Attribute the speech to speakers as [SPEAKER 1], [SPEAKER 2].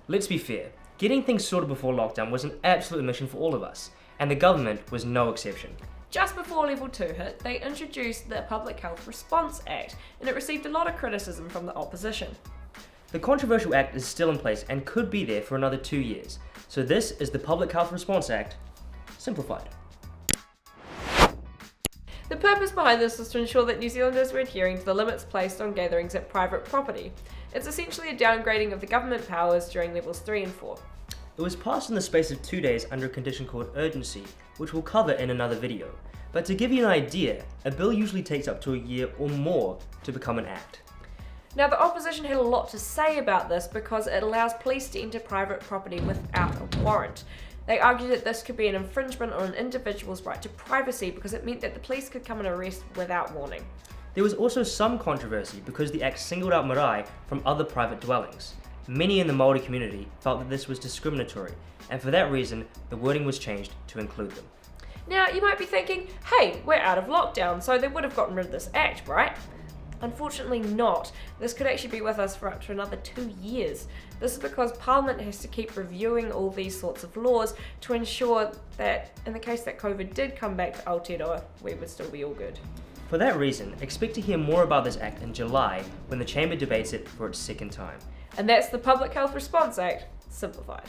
[SPEAKER 1] Let's be fair, getting things sorted before lockdown was an absolute mission for all of us, and the government was no exception.
[SPEAKER 2] Just before Level 2 hit, they introduced the Public Health Response Act, and it received a lot of criticism from the opposition.
[SPEAKER 1] The controversial act is still in place and could be there for another 2 years, so this is the Public Health Response Act, simplified.
[SPEAKER 2] The purpose behind this was to ensure that New Zealanders were adhering to the limits placed on gatherings at private property. It's essentially a downgrading of the government powers during Levels 3 and 4.
[SPEAKER 1] It was passed in the space of 2 days under a condition called urgency, which we'll cover in another video. But to give you an idea, a bill usually takes up to a year or more to become an act.
[SPEAKER 2] Now, the opposition had a lot to say about this because it allows police to enter private property without a warrant. They argued that this could be an infringement on an individual's right to privacy because it meant that the police could come and arrest without warning.
[SPEAKER 1] There was also some controversy because the act singled out marae from other private dwellings. Many in the Māori community felt that this was discriminatory, and for that reason, the wording was changed to include them.
[SPEAKER 2] Now, you might be thinking, hey, we're out of lockdown, so they would have gotten rid of this act, right? Unfortunately not. This could actually be with us for up to another 2 years. This is because Parliament has to keep reviewing all these sorts of laws to ensure that in the case that COVID did come back to Aotearoa, we would still be all good.
[SPEAKER 1] For that reason, expect to hear more about this act in July when the Chamber debates it for its second time.
[SPEAKER 2] And that's the Public Health Response Act, simplified.